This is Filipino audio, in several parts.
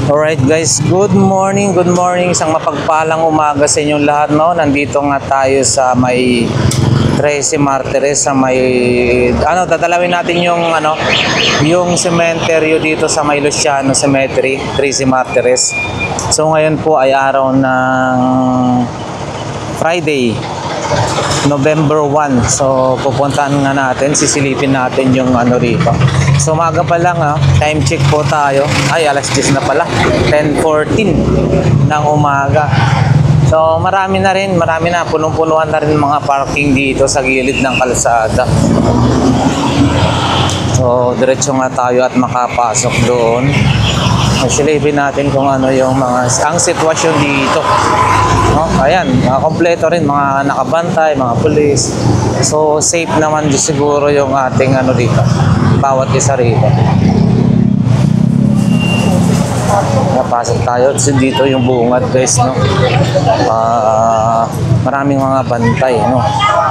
Alright guys, good morning, isang mapagpalang umaga sa inyong lahat, no? Nandito nga tayo sa may 13 Martires, sa may dadalawin natin yung cemetery dito sa may Luciano Cemetery, 13 Martires. So ngayon po ay araw ng Friday, November 1. So pupuntahan nga natin, sisilipin natin yung rito. So umaga pa lang, time check po tayo. Ay, alas 10 na pala, 10:14 ng umaga. So marami na, punong-punuan na rin mga parking dito sa gilid ng kalsada. So diretso nga tayo at makapasok doon. Silipin natin kung ano yung ang sitwasyon dito. No? Ayan, kompleto rin, mga nakabantay, mga pulis. So safe naman siguro yung ating dito, bawat isa rito. Napasok tayo dito yung bungad guys, no? Maraming mga bantay, no?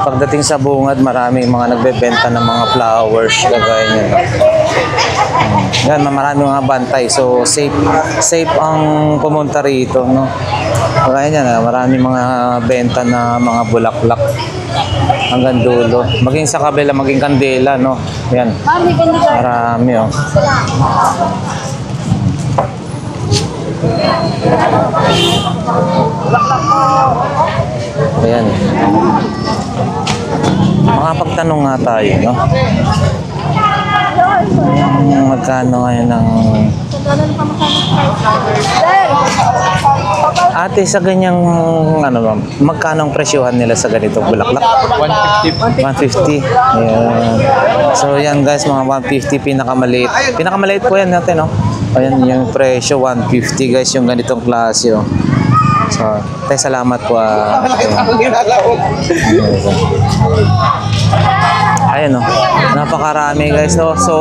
Pagdating sa bungad, maraming mga nagbebenta ng mga flowers, kagaya niyan, no? Yan, maraming mga bantay. So safe ang pumunta rito, no? Kagaya niyan, maraming mga benta na mga bulaklak hanggang dulo. Maging sa kabila, maging kandela, no? Yan. Marami, oh. Ayan. Makapagtanong nga tayo, no? Magkano ngayon ng ate sa ganyang magkano ang presyohan nila sa ganitong bulaklak? 150. Ayan. So yan guys, mga 150 pinakamaliit. Pinakamaliit po yan natin, no? Ayan yung presyo, 150 guys, yung ganitong klase, oh. So, salamat po. Ayan, oh. Napakarami guys, no? So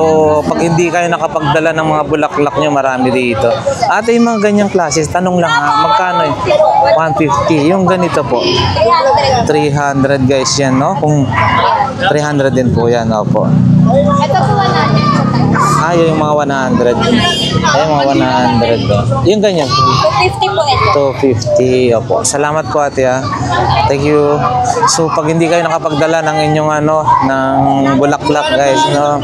pag hindi kayo nakapagdala ng mga bulaklak nyo, marami dito. Ate, yung mga ganyang klase, tanong lang magkano yun? 150. Yung ganito po, 300 guys yan, no? Kung 300 din po yan, opo. Ito po 100. Yung mga 100. Yung mga 100. Yung ganyan. 250 po ito. 250. Opo. Salamat po ate, ha. Thank you. So pag hindi kayo nakapagdala ng inyong ng bulaklak guys, no?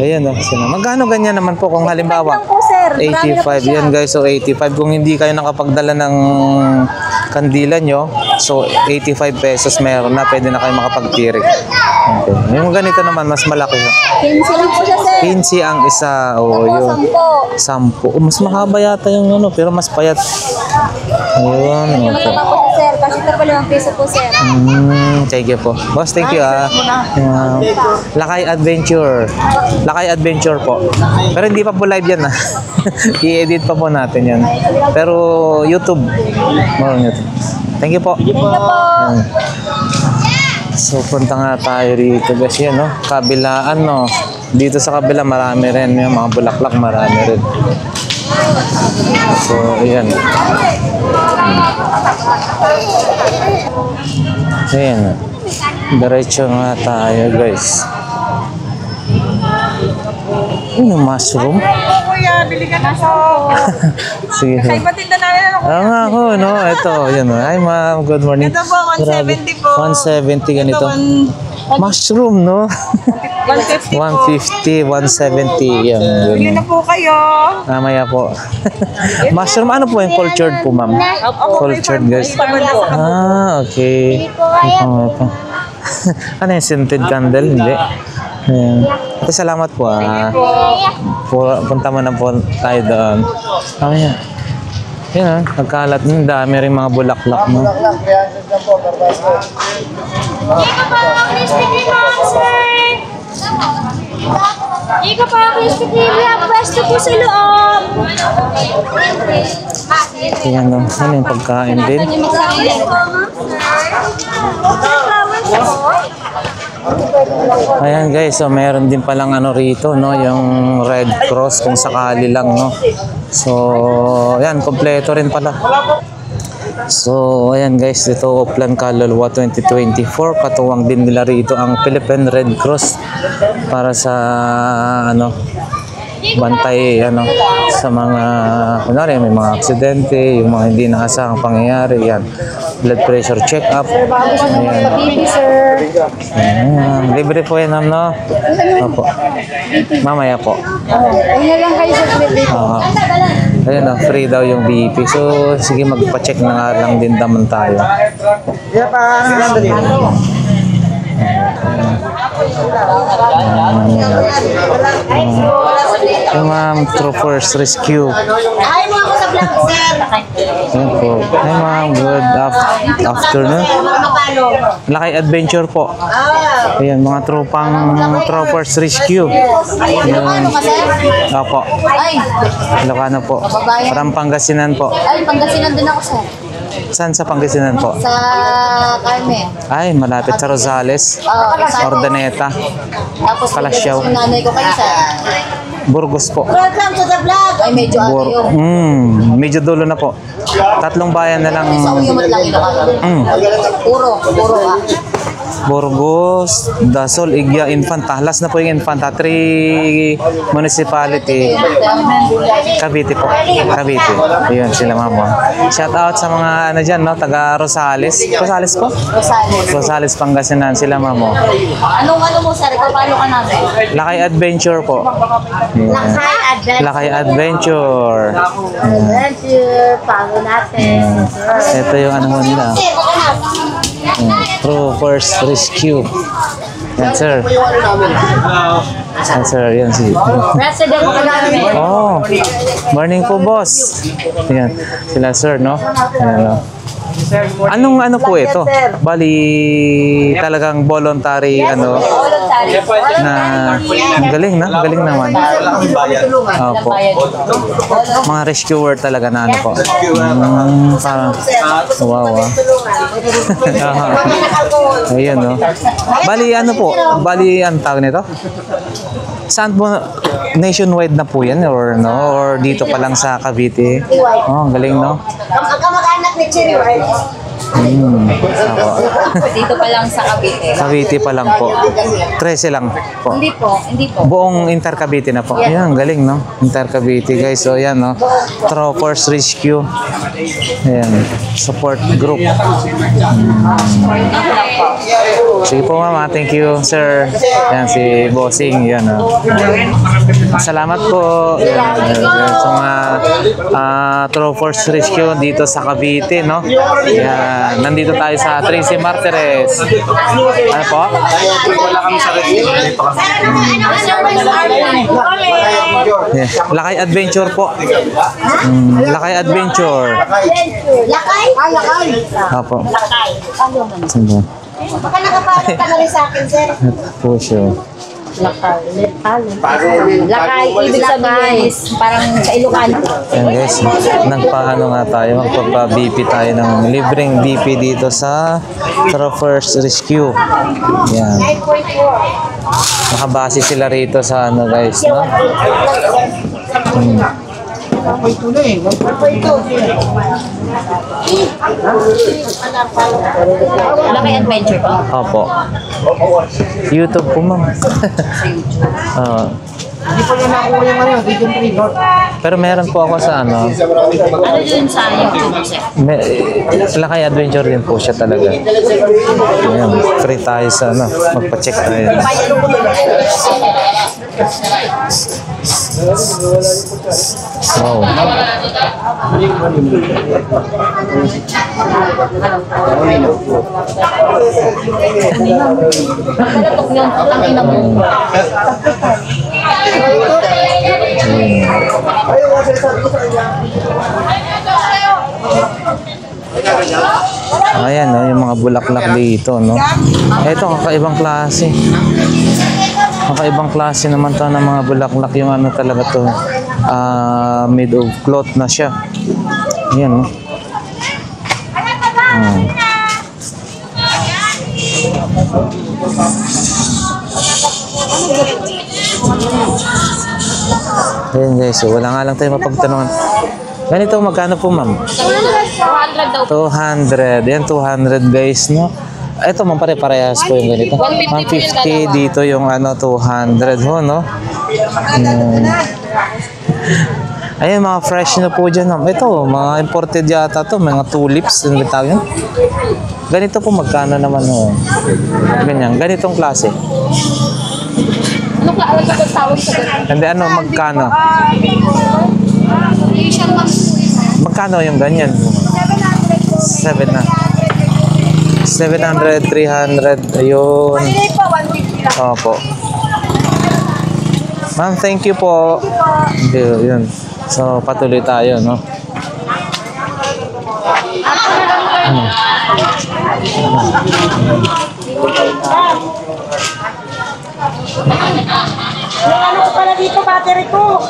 Ayan, no? Magkano ganyan naman po kung halimbawa? Po sir. sir. Marami na po 85. siya. Yan guys, so 85. Kung hindi kayo nakapagdala ng kandila nyo, so 85 pesos meron na. Pwede na kayo makapagtirik. Okay. Yung ganito naman, mas malaki. 15 lang po siya, sir. 15 ang isa. O, yun. 10. Oh, mas mahaba yata yung ano, pero mas payat. Ayun. Okay. Mataba po siya, sir. Kasi ito pa 5 piso po, sir. Thank you po. Boss, thank you Lakay Adventure. Lakay Adventure po. Pero hindi pa po live yan I-edit pa po natin yan. Pero YouTube. YouTube. Thank you po. Thank you po. Ayan. So punta nga tayo rito guys. Yan kabilaan Dito sa kabila marami rin. Yung mga bulaklak marami rin. So ayan. Ayan. Diretso nga tayo guys. Yung mushroom. Kuya, bili ka na sa... Sige. Ay, patinda na rin ako. Nga ako, Ito, yun. Hi, ma'am. Good morning. Ito po, 170 po. 170 ganito. Mushroom, 150 po. 150, 170. Yan, Bili ganun. na po kayo. Mamaya po. Mushroom, ano po yung cultured po, ma'am? Cultured, guys. Okay. Ito. Ano yung scented candle? Hindi. Ayan. Ate, salamat po Punta mo na po tayo doon. Ayan. Yan nagkalat ng dami rin mga bulaklak mo. Ika pa, Kristi TV, ang pwesto po sa loob. Ayan ano yung pagkain din. Ayan guys, so meron din palang rito, yung Red Cross kung sakali lang, So, ayan, kompleto rin pala. So, ayan guys, ito Oplan Kaluluwa 2024. Katuwang din nila rito ang Philippine Red Cross para sa, bantay, sa mga, kunwari, may mga aksidente, yung mga hindi nakasahang pangyayari, yan. Blood pressure check-up. Ayan. Libre po yan, ma'am, Opo. Mamaya po. Ayun lang kayo sa credit. Ayun free daw yung BP. So, sige, magpa-check na nga lang din naman tayo. Yung True First Rescue. Ay, mo ako sa vlog, sir. Ayan po. Hi ma'am, good afternoon. Lakay Adventure po. Ayan, mga tropang True First Rescue. Ilocano ka, sir? Opo. Ay, Ilocano po. Parang Pangasinan po. ay, Pangasinan din ako, sir. Saan sa Pangasinan po? Sa Carmen. Ay, malapit sa Rosales. Sa Ordaneta. Tapos, Palasyaw. yung nanay ko kayo, sir. Burgos po. Welcome to the vlog! Ay, medyo ano yun. Medyo dulo na po. 3 bayan na lang. Sa Uyumot lang Ilocano. Puro Burgos, Dasol, Igya, Infant. Tahlas na po yung Infant. 3 municipality. Cavite po. Cavite. Ayun sila mama. Shout out sa mga dyan, taga Rosales. Rosales po? Rosales. Rosales, Pangasinan sila mama. Anong mo, sir? Paano ka namin? Lakay Adventure po. Ayan. Lakay Adventure. Adventure. Paano natin? Ito yung mo nila. True First Rescue. Yan sir. Yan sir, yan si. President ko namin. Oh, morning po boss. Yan, sila sir, Yan, Anong po ito? Bali, talagang voluntary, na ang galing naman. Opo. Mga rescuer talaga na po. Parang, wow. Ayun, Bali, Bali, ang tawag nito? Saan po, nationwide na po yan or dito pa lang sa Cavite? Oh, ang galing, Ang kamag-anak ni Cherry White. Ako. Dito pa lang sa Cavite. Cavite pa lang po. 13 lang po. Hindi po, hindi po. Buong Inter Cavite na po. Ayan, galing, no? Inter Cavite, guys. So, ayan, no? Troopers Rescue. Ayan, support group. Sige po, mama. Thank you, sir. Ayan, si Bossing. Ayan, no? Salamat po. Ayan, sa mga Troopers Rescue dito sa Cavite, no? Ayan, nandito tayo sa Tracy Martires. Ano po? Wala kami sa rescue. Dito kami. Yeah. Lakay Adventure po. Lakay Adventure. Lakay? Lakay. Apo. Lakay. Sige. Baka nakapagod ka na rin sa akin, sir. Po siya. Lakay. Lakay, ibig sabihin is parang sa Ilocano. Ayan guys, nagpaano nga tayo, magpapa-BP tayo ng libreng BP dito sa Troopers Rescue. Yan. 9.4. Nakabase sila rito sa ano guys, no? Lakay Adventure po. Opo. YouTube po, ma'am. Hindi pa niya nakuha yung ano, Region 3 North. Pero meron po ako sa ano, Ano yun sa YouTube, sir? Lakay Adventure din po siya talaga. Ayan, free tayo sa ano, magpa-check tayo. Wow. Kalatok yun, ang ina mo. Ayan, no, yung mga bulaklak dito, no. Ito, kakaibang klase. Kakaibang klase naman to ng mga bulaklak. Yung ano talaga to, made of cloth na siya. Ayan, no. Ayan guys, so wala nga lang tayo mapagtanungan. Ganito, magkano po ma'am? 200 daw. 200. Yan, 200 guys, no? Ito, ma'am, pare-parehas po yung ganito. 150 dito yung ano, 200 ho, no? Ayun, mga fresh na po dyan, ma'am. Ito, mga imported yata to, mga tulips, ano ba tawag yun? Ganito po, magkano naman, ho? Ganyan, ganitong klase. Ano ka alam ko tawag sa ganun? Hindi, ano, magkano? Asian Max po yun. Magkano yung ganyan? 7 na. 700, 300, ayun. Hindi po, 150 lang. Opo. Ma'am, thank you po. Yun. So, patuloy tayo, no? Yung ano ko pala dito, battery ko.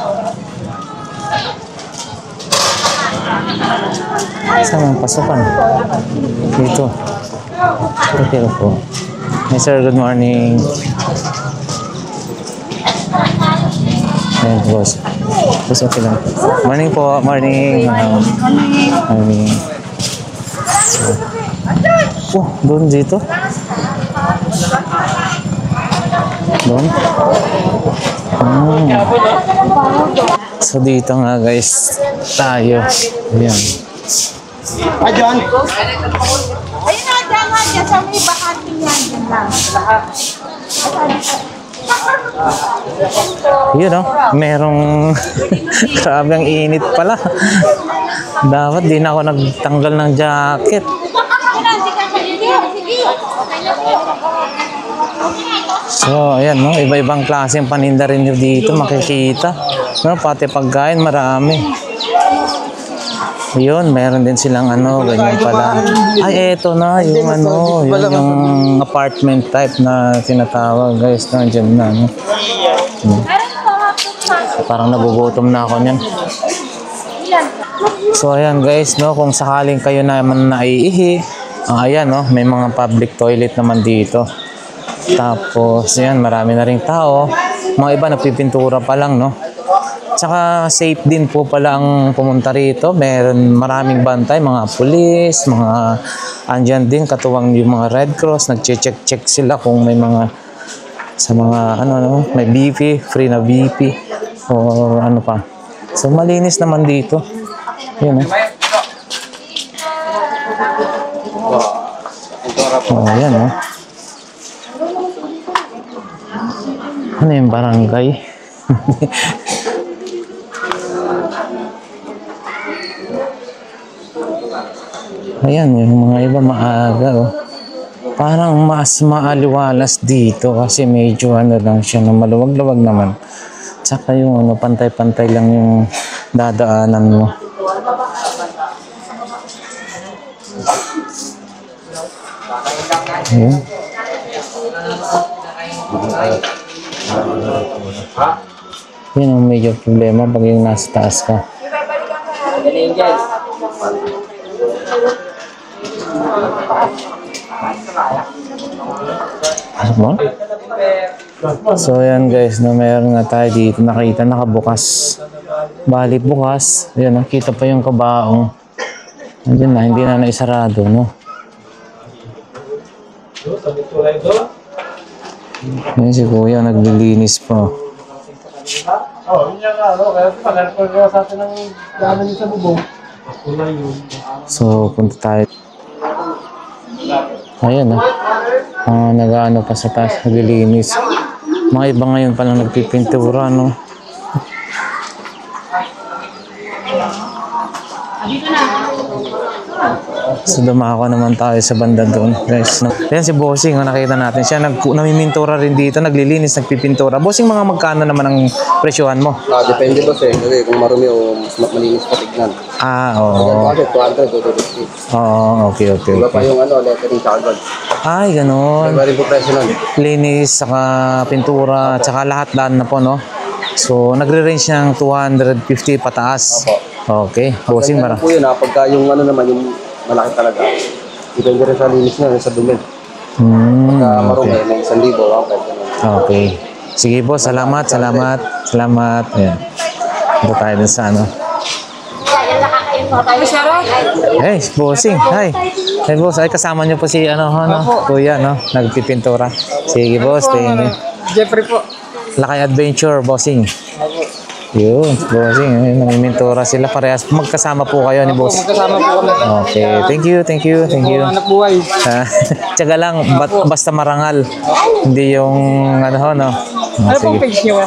Saan ang pasokan? Dito. Okay po. Hey sir, good morning. Ayan, boss. Boss, okay lang. Morning po. Morning. Morning. Oh, doon dito. Doon. So dito nga guys, tayo. Ayan. Ah, John. Ayun na, dyan sa may bakante yan. Yan lang. Yun no, merong grabe ang init pala. Dapat di na ako nagtanggal ng jacket. So, ayan no, iba-ibang klaseng paninda rin nyo dito, makikita. No, pati pagkain, marami. Yun, meron din silang ano, ganyan pala. Ay, eto na, yung ano, yung apartment type na tinatawag, guys, nandiyan na, no? Parang nagugutom na ako niyan. So, ayan guys, no, kung sakaling kayo naman naiihi, ayan, no, may mga public toilet naman dito. Tapos, ayan, marami na ring tao. Mga iba, nagpipintura pa lang, no? Tsaka safe din po pala ang pumunta rito. Meron maraming bantay, mga pulis, mga andyan din, katuwang yung mga Red Cross. Nag-check sila kung may mga, sa mga, may BP, free na BP, or ano pa. So, malinis naman dito. Yun, Oh, yan, oh. Ano yung barangay? Ayan, yung mga iba maaga, oh. Parang mas maaliwalas dito kasi medyo lang siya, maluwag-luwag naman. Tsaka yung pantay-pantay lang yung dadaanan mo. Ayan. Yan ang major problema pag yung nasa taas ka. So yan guys, meron na tayo dito. Nakita nakabukas. Bali bukas. Ayan, nakita pa yung kabaong. Andiyan na, hindi na naisarado, no? Ayan si Kuya, naglilinis pa. So, punta tayo. Ayan, nag-ano pa sa taas, naglilinis. Mga iba ngayon palang nagpipintura, no? So dumako naman tayo sa banda doon, guys. Ayan si Bossing, nakita natin siya, namimintura rin dito, naglilinis, nagpipintura. Bossing, mga magkano naman ang presyohan mo? Depende boss kasi kung marumi o mas malinis pa tignan. Oo. Kasi 200 to 250. Oo, okay. Iba pa yung lettering sa agad. Ay, ganun. Iba rin po presyo nun. Linis, saka pintura, saka lahat na po, no? So, nagre-range ng 250 pataas. Okay, Bossing, Ganyan po yun pagka yung naman yung malaki talaga. Depende rin sa linis na, sa dumi. Pagka marumi, may 1,000 Okay. Sige po, salamat. Ayan. Ito tayo dun sa Hey, Bossing. Hi. Hey, boss. Ay, kasama niyo po si Kuya, no? Nagpipintura. Sige, boss. Thank you. Jeffrey po. Lakay Adventure, Bossing. Yun, Bossing. Namimintura sila. Parehas. Magkasama po kayo ni Boss. Magkasama po kami. Okay. Thank you. Anak buhay. Tsaga lang, basta marangal. Hindi yung no? Ano pong page niyo?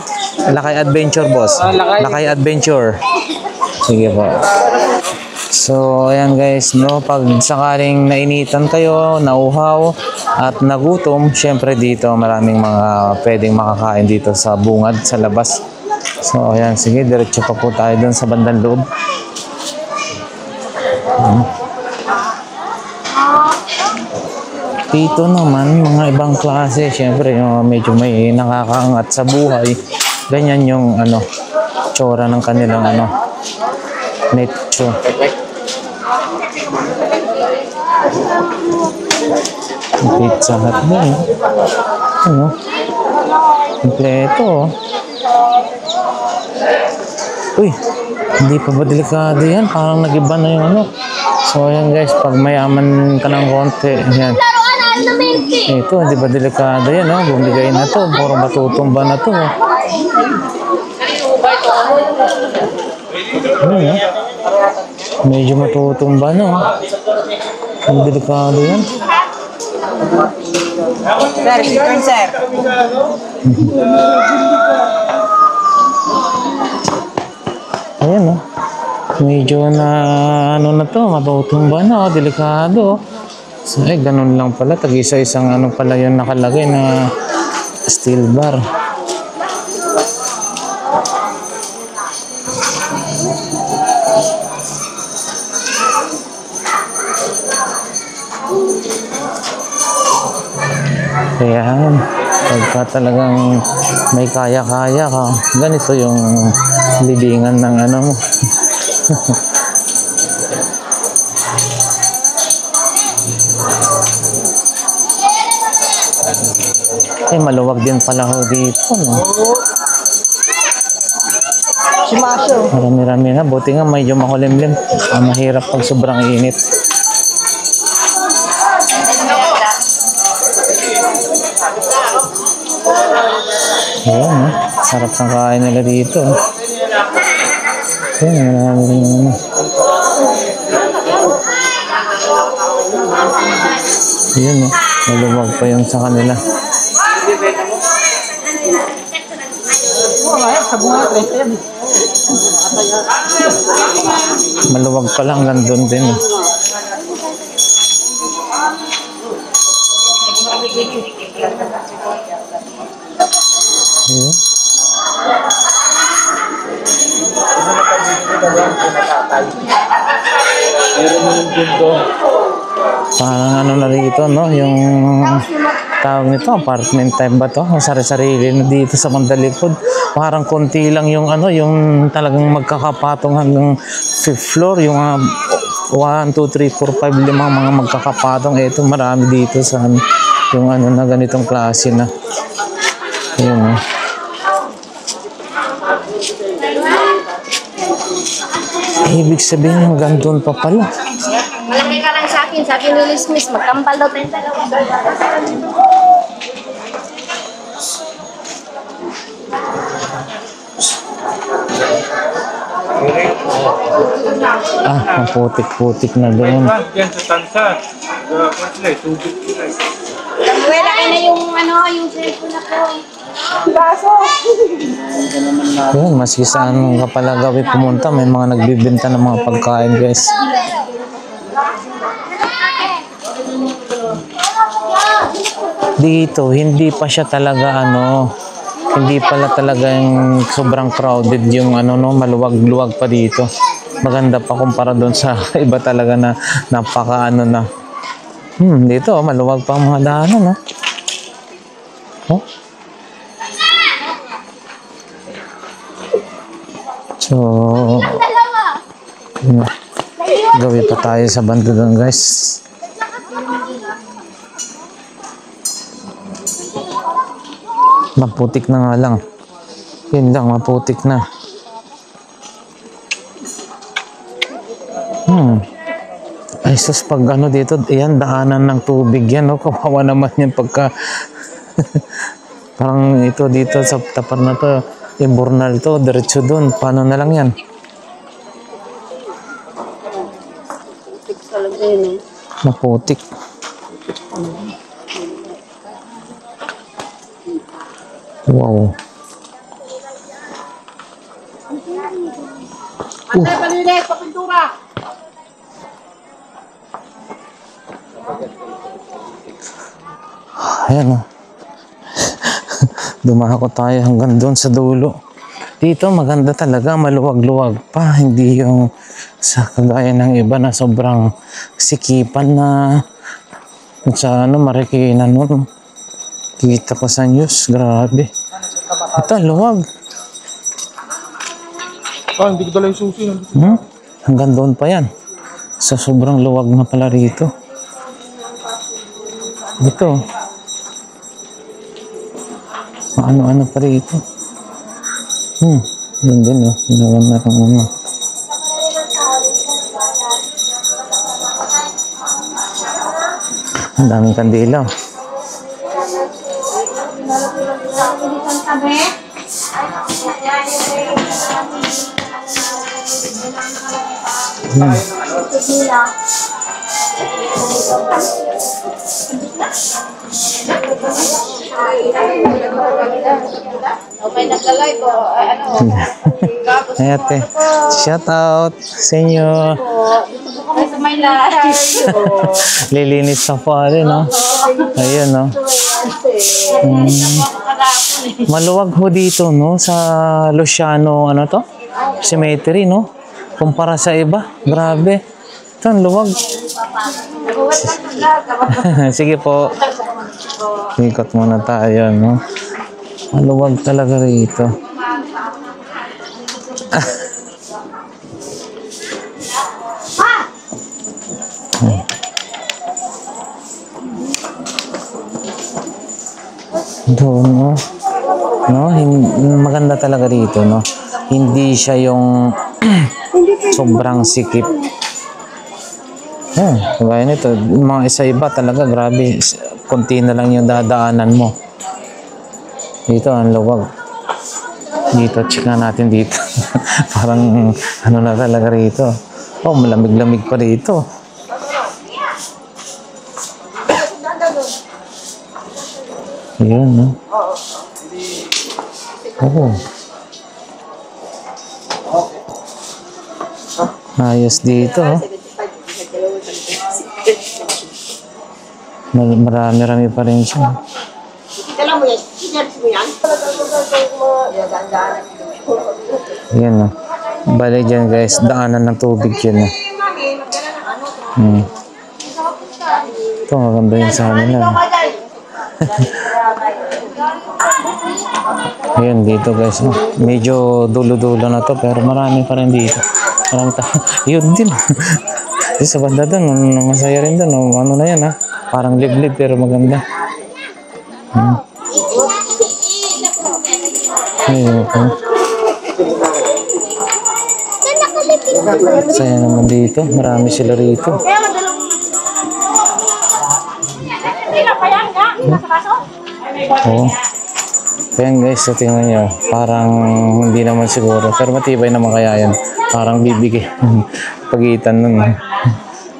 Lakay Adventure, boss. Lakay Adventure. Sige po. So, ayan guys, no? Pag sakaling nainitan kayo, nauhaw, at nagutom, syempre dito maraming mga pwedeng makakain dito sa bungad, sa labas. So, ayan, sige, diretso pa po tayo dun sa bandang loob. Dito naman, mga ibang klase, syempre, medyo may nakakaangat sa buhay. Ganyan yung, tsura ng kanilang, nature. Pizza Hut na, kompleto, Uy, hindi pa ba delikado yan? Parang nag-iba na yung So, ayan guys, pag mayaman ka ng konti, yan. Ito, hindi ba delikado yan, bumigay na to, puro matutumba na to, Medyo matutumba na, Ang delikado yan. Sir, return sir. Ayan, medyo na, na to, matutumba na, delikado. So, ganun lang pala, tag-isa-isang pala yung nakalagay na steel bar. Kaya, pagka talagang may kaya-kaya ka, ganito yung libingan ng mo. Maluwag din pala ho dito, no? Marami-rami na. Buti nga medyo makulimlim. Mahirap pag sobrang init. Ayan, no? Sarap ng kain nila dito. Ayan, marami rin naman. Ayan, no? Maluwag pa yung sa kanila. Maluwag pa lang, nandun din. Ayun. Parang ano na rito, no? Yung tawag nito, apartment type ba to? Sari-sarili na dito sa Mandalikod. Parang konti lang yung ano, yung talagang magkakapatong hanggang 5th floor. Yung 1, 2, 3, 4, 5, 5 mga magkakapatong. Ito marami dito sa yung ano na ganitong klase na. Ayun, no? Ibig sabihin hanggang doon pa pala. Malaki ka lang sa akin. Sabi ni Liz Miss, magkampal daw tayong dalawa. Maputik-putik na doon. Diyan sa tansa. Tubig sila. Wala ka na yung ano, yung cellphone na po. Yun, maski saan ka pala gawin pumunta, may mga nagbibenta ng mga pagkain, guys. Dito, hindi pa siya talaga ano, hindi pala talaga yung sobrang crowded yung ano, no, maluwag-luwag pa dito. Maganda pa kumpara doon sa iba talaga na napaka ano na. Dito, maluwag pa ang mga daanan, no? Oh. So, gawin pa tayo sa banda doon, guys. Maputik na nga lang. Yun lang, maputik na. Ay, sus, pag ano dito, yan, daanan ng tubig yan, no? Kawawa naman yan pagka... Parang ito dito sa tapar na to, Imbornal to, diretso dun. Paano na lang yan? Maputik. Wow. Ayan, oh. Dumako tayo hanggang doon sa dulo. Dito maganda talaga, maluwag-luwag pa. Hindi yung sa kagaya ng iba na sobrang sikipan na sa ano, Marikina noon. Kita ko sa news, grabe. Ito, luwag. Hindi ko dala yung susi. Hanggang doon pa yan. Sa sobrang luwag na pala rito. Ito. Ano-ano pa rito. Yun din, oh. Ginawa na kang ano. Ang daming kandila. Okay, naglalay ko. Ano? Ay, ate. Shout out sa inyo. Ay, sa may lahat. Lilinis sa pare, no? Ayun, no? Maluwag ho dito, no? Sa Luciano, ano to? Cemetery, no? Kumpara sa iba. Grabe. Ito, ang luwag. Sige po. Ikot muna tayo, no? Maluwag talaga rito. Doon, no? No? Maganda talaga dito, no? hindi siya yung sobrang sikip. Kagaya nito, yung mga isa iba talaga, grabe, konti na lang yung dadaanan mo. Dito, ang luwag. Dito, check na natin dito. Parang, ano na talaga rito. Oh, malamig-lamig pa rito. Ayan, no? Oo. Ayos dito, oh. Marami-rami pa rin siya. Yan, no? Bale dyan, guys, daanan ng tubig yun, no? Ito, maganda yun sa kanila. Ayan, dito, guys, no? Medyo dulo-dulo na to, pero marami pa rin dito. Marami yun din. Sa banda doon, masaya rin doon, no? Ano na yan, ha? Parang liblib pero maganda. Ayun po. Saya naman dito. Marami sila rito. Oo. Ayan guys, so tingnan nyo. Parang hindi naman siguro. Pero matibay naman kaya yan. Parang bibigay. Pagitan nun.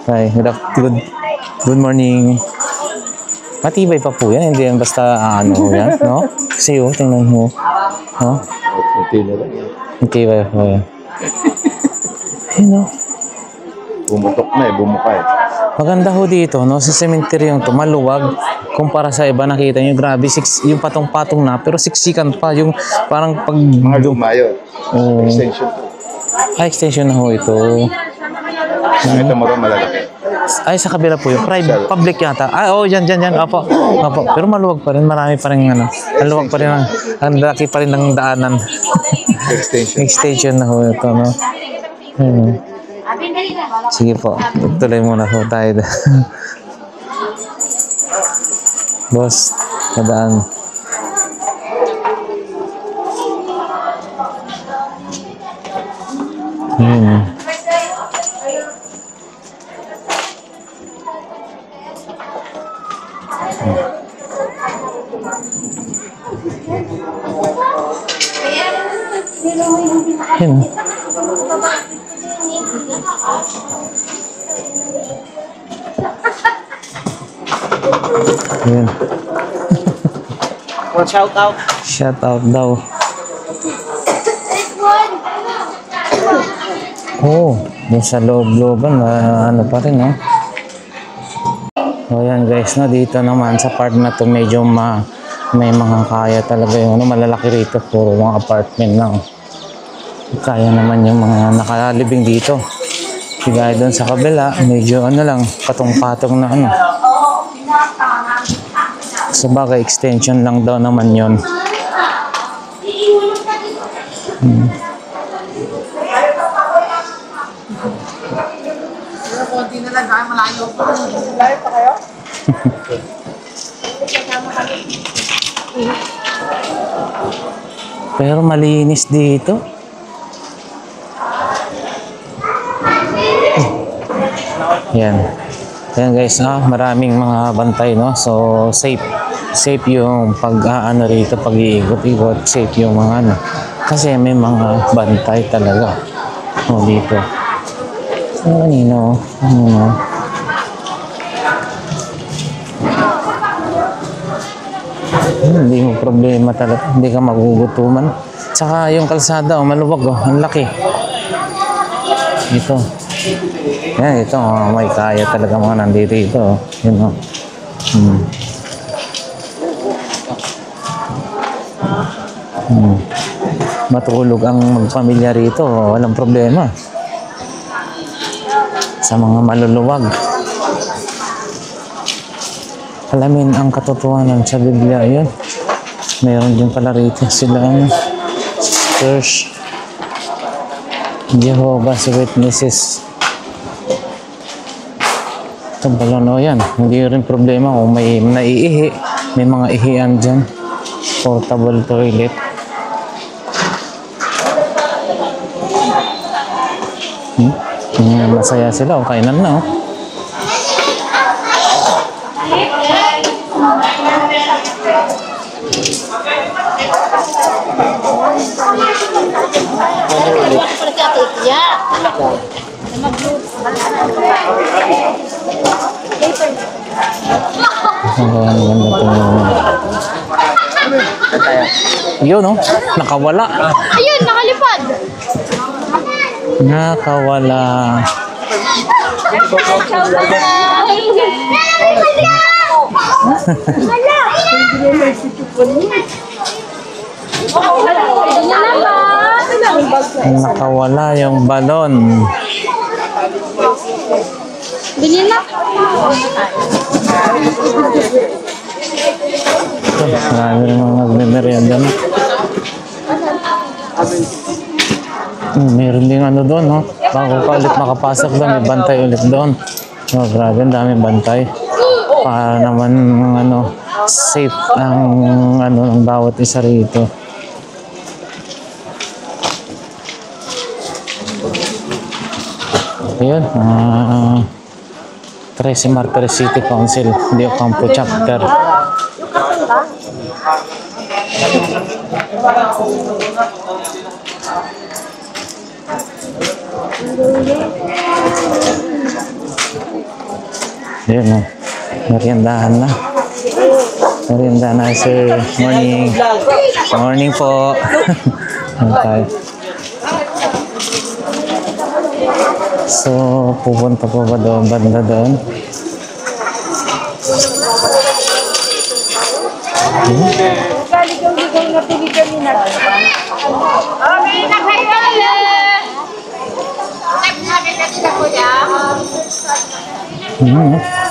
Okay, good morning. Matibay pa po yan. Hindi yan basta ano yan. No? Kasi tingnan mo. No? Matibay po yan. Ayun o. Bumutok na bumuka Maganda ho dito, no? Sa cemetery yung to, maluwag. Kumpara sa iba, nakita nyo, grabe, yung patong-patong na, pero siksikan pa, yung parang pag... Mga lumayo. Oh. Extension to. Extension na ho ito. Ito malalaki. Ay, sa kabila po yung private, public yata. Yan. Opo. Pero maluwag pa rin, marami pa rin, ano. Maluwag pa rin, ang laki pa rin ng daanan. Extension na ho ito, no? Sige po, tuloy muna po tayo. Boss, kadaan. Yun. Yun. Shout out. Shout out daw. Yung sa loob-looban, ano pa rin, no? Yan guys, no? Dito naman sa part na to medyo may mga kaya talaga yung malalaki rito. Puro mga apartment lang. Kaya naman yung mga nakalibing dito. Kaya doon sa kabila, medyo ano lang, patong-patong na ano. Sabagay, extension lang daw naman yun. Konti na lang, malayo pa. Malayo pa kayo? Pero malinis dito. Yan. Ayan guys, maraming mga bantay, no? So, safe yung pag-aano rito, pag-iikot-ikot, safe yung mga ano. Kasi may mga bantay talaga. Dito. Ano? Hindi mo problema talaga. Hindi ka magugutuman. Tsaka yung kalsada, maluwag, ang laki. Ito. Yan, ito, may kaya talaga mga nandito ito. Yun, matulog ang magpamilya rito, walang problema. Sa mga maluluwag. Alamin ang katotohanan sa Biblia, yun. Mayroon din pala rito sila, Church Jehovah's Witnesses. Ito pala, no, yan. Hindi rin problema kung may naiihi. May mga ihian dyan. Portable toilet. Masaya sila. Kainan na. Yun, no? Nakawala. Ayun, nakalipad. Nakawala. Nakawala yung balon. Bili na. Marami rin mga magme-merienda na. Meron din ano doon, no? Bago ka ulit makapasok doon, may bantay ulit doon. Oh, grabe, ang daming bantay. Para naman, ano, safe ang, ano, ng bawat isa rito. Ayun, 13 Martires City Council, Dio Campo Chapter. Ayun, no. Meriendahan na. Meriendahan na, sir. Morning. Morning po. Okay. So, pupunta po ba doon, banda doon? Galigaw-ligaw na piligan na. Okay na kayo.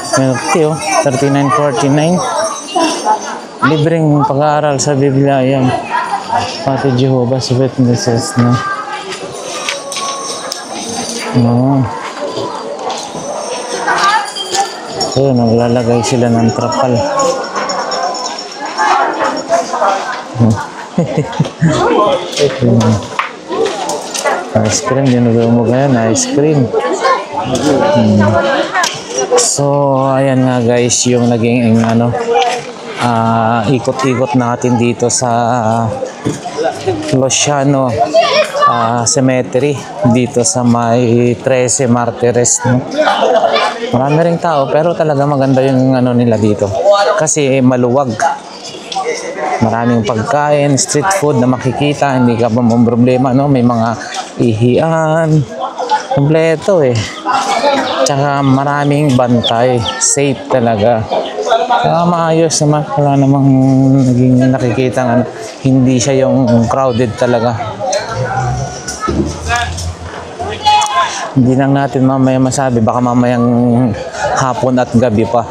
Penalty, oh. 39.49. Libreng pag-aaral sa Biblia, yan. Pati Jehovah's Witnesses, no? No. So, naglalagay sila ng trapal. Ice cream, dinugaw mo kaya na ice cream. So, ayan nga guys, yung naging ano, ikot-ikot natin dito sa Luciano Cemetery dito sa may 13 Martires, no? Marami ring tao pero talaga maganda yung ano nila dito kasi maluwag. Maraming pagkain, street food na makikita, hindi ka pa problema, no? May mga ihian, kompleto eh. Tsaka maraming bantay, safe talaga. Tsaka maayos naman, wala namang naging nakikita nga, hindi siya yung crowded talaga. Hindi lang natin mamaya masabi, baka mamayang hapon at gabi pa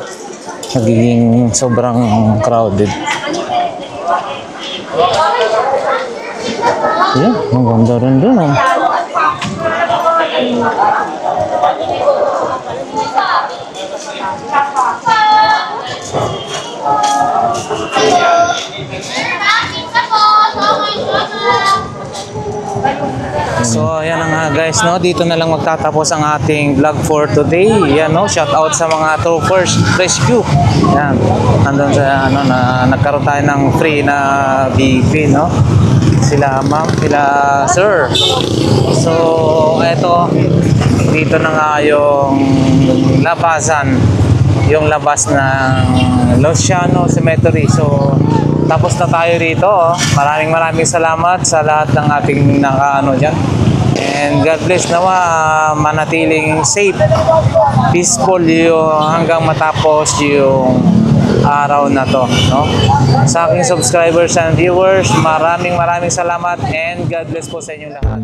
nagiging sobrang crowded. Yan, ang ganda rin doon, oh. So, ayan na nga guys, no? Dito na lang magtatapos ang ating vlog for today. Yan, no? Shout out sa mga troopers rescue. Yan. Andun sa, ano, na nagkaroon tayo ng free na BP, no? Sila ma'am, sila sir. So, eto, dito na nga yung labasan, yung labas ng Luciano Cemetery. So, tapos na tayo rito. Oh. Maraming salamat sa lahat ng ating nakaano dyan. And God bless nawa, manatiling safe, peaceful yung hanggang matapos yung araw na to, no? Sa aking subscribers and viewers, maraming salamat and God bless po sa inyo lahat.